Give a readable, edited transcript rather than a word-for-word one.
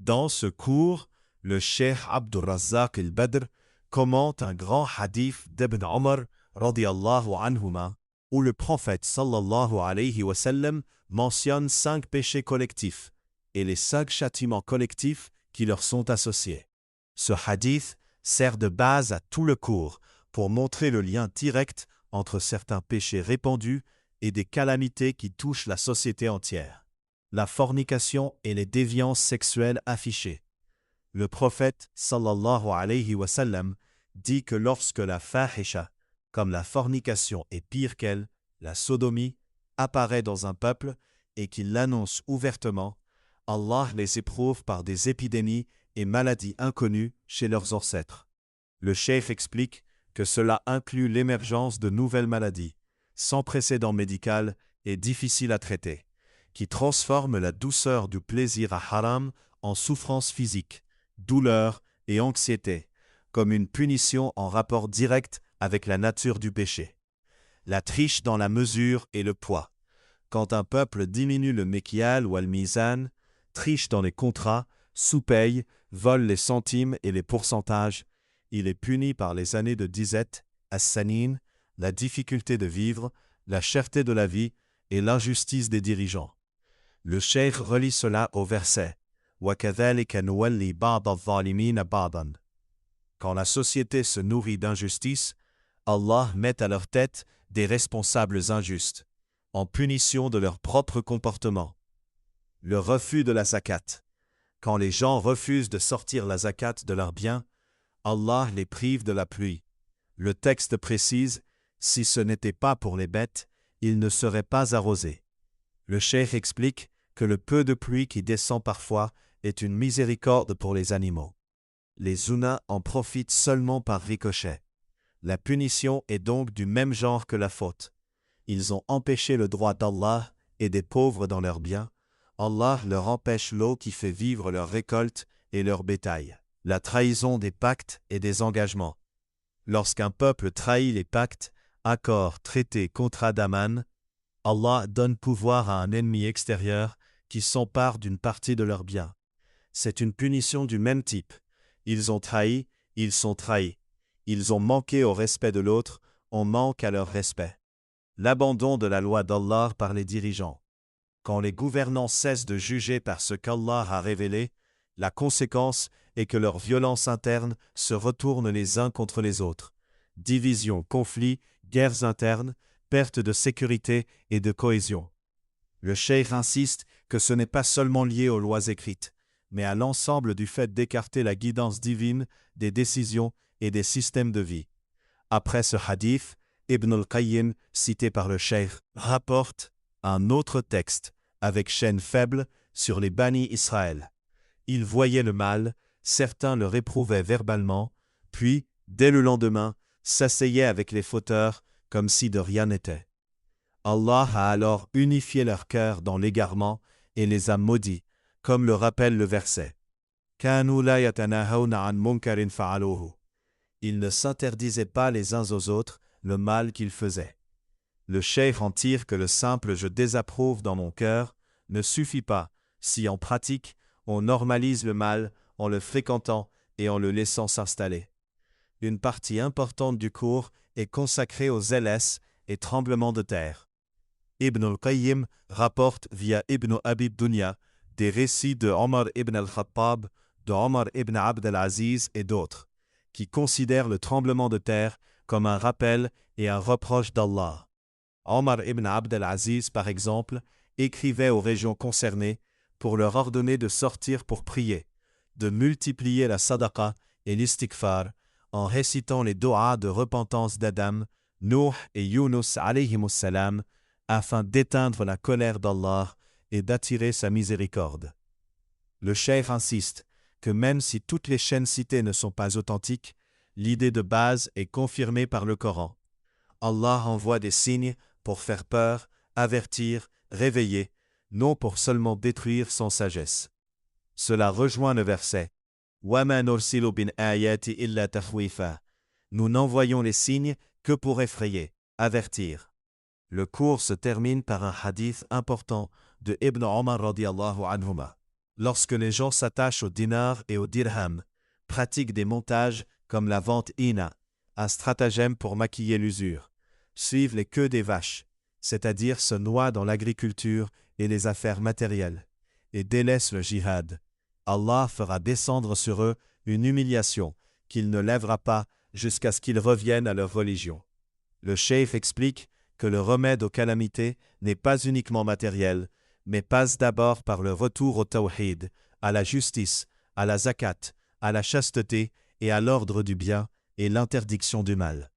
Dans ce cours, le cheikh Abdur Razzaq al-Badr commente un grand hadith d'Ibn Omar radiyallahu anhuma, où le prophète sallallahu alayhi wa sallam mentionne 5 péchés collectifs et les 5 châtiments collectifs qui leur sont associés. Ce hadith sert de base à tout le cours pour montrer le lien direct entre certains péchés répandus et des calamités qui touchent la société entière. La fornication et les déviances sexuelles affichées. Le prophète sallallahu alayhi wa sallam dit que lorsque la fahisha, comme la fornication est pire qu'elle, la sodomie, apparaît dans un peuple et qu'il l'annonce ouvertement, Allah les éprouve par des épidémies et maladies inconnues chez leurs ancêtres. Le cheikh explique que cela inclut l'émergence de nouvelles maladies, sans précédent médical et difficiles à traiter, qui transforment la douceur du plaisir à haram en souffrance physique, douleur et anxiété, comme une punition en rapport direct avec la nature du péché. La triche dans la mesure et le poids. Quand un peuple diminue le mekial ou al-mizan, triche dans les contrats, sous-paye, vole les centimes et les pourcentages, il est puni par les années de disette, as-sanin, la difficulté de vivre, la cherté de la vie et l'injustice des dirigeants. Le cheikh relie cela au verset « وَكَذَلِكَ نُوَلِّي بَعْضَ الظَّالِمِينَ بَعْضًا » Quand la société se nourrit d'injustice, Allah met à leur tête des responsables injustes, en punition de leur propre comportement. Le refus de la zakat. Quand les gens refusent de sortir la zakat de leurs biens, Allah les prive de la pluie. Le texte précise « Si ce n'était pas pour les bêtes, ils ne seraient pas arrosés ». Le cheikh explique que le peu de pluie qui descend parfois est une miséricorde pour les animaux. Les zunnas en profitent seulement par ricochet. La punition est donc du même genre que la faute. Ils ont empêché le droit d'Allah et des pauvres dans leurs biens. Allah leur empêche l'eau qui fait vivre leur récolte et leur bétail. La trahison des pactes et des engagements. Lorsqu'un peuple trahit les pactes, accords, traités, contrats d'Aman, Allah donne pouvoir à un ennemi extérieur qui s'empare d'une partie de leurs biens. C'est une punition du même type. Ils ont trahi, ils sont trahis. Ils ont manqué au respect de l'autre, on manque à leur respect. L'abandon de la loi d'Allah par les dirigeants. Quand les gouvernants cessent de juger par ce qu'Allah a révélé, la conséquence est que leur violence interne se retourne les uns contre les autres. Divisions, conflits, guerres internes, perte de sécurité et de cohésion. Le cheikh insiste que ce n'est pas seulement lié aux lois écrites, mais à l'ensemble du fait d'écarter la guidance divine des décisions et des systèmes de vie. Après ce hadith, Ibn al-Qayyim, cité par le cheikh, rapporte un autre texte avec chaîne faible sur les Bani Israël. Ils voyaient le mal, certains le réprouvaient verbalement, puis, dès le lendemain, s'asseyaient avec les fauteurs comme si de rien n'était. Allah a alors unifié leur cœur dans l'égarement et les a maudits, comme le rappelle le verset. كَانُوا لَا يَتَنَاهَوْنَ عَنْ مُنْكَرٍ فَعَلُوهُ. Ils ne s'interdisaient pas les uns aux autres le mal qu'ils faisaient. Le cheikh en tire que le simple « je désapprouve » dans mon cœur ne suffit pas si en pratique on normalise le mal en le fréquentant et en le laissant s'installer. Une partie importante du cours est consacrée aux LS et tremblements de terre. Ibn al-Qayyim rapporte via Ibn Abi Dunya des récits de Omar ibn al-Khattab, de Omar ibn Abd al-Aziz et d'autres, qui considèrent le tremblement de terre comme un rappel et un reproche d'Allah. Omar ibn Abd al-Aziz, par exemple, écrivait aux régions concernées pour leur ordonner de sortir pour prier, de multiplier la sadaqa et l'istighfar en récitant les do'as de repentance d'Adam, Nuh et Yunus alayhimus salam, afin d'éteindre la colère d'Allah et d'attirer sa miséricorde. Le cheikh insiste que même si toutes les chaînes citées ne sont pas authentiques, l'idée de base est confirmée par le Coran. Allah envoie des signes pour faire peur, avertir, réveiller, non pour seulement détruire sans sagesse. Cela rejoint le verset « وَمَا نُرْسِلُ بِالْآيَاتِ إِلَّا تَخْوِيفًا » Nous n'envoyons les signes que pour effrayer, avertir. Le cours se termine par un hadith important de Ibn Omar radiyallahu anhuma. Lorsque les gens s'attachent au dinar et au dirham, pratiquent des montages comme la vente ina, un stratagème pour maquiller l'usure, suivent les queues des vaches, c'est-à-dire se noient dans l'agriculture et les affaires matérielles, et délaissent le jihad, Allah fera descendre sur eux une humiliation qu'il ne lèvera pas jusqu'à ce qu'ils reviennent à leur religion. Le cheikh explique que le remède aux calamités n'est pas uniquement matériel, mais passe d'abord par le retour au tawhid, à la justice, à la zakat, à la chasteté et à l'ordre du bien et l'interdiction du mal.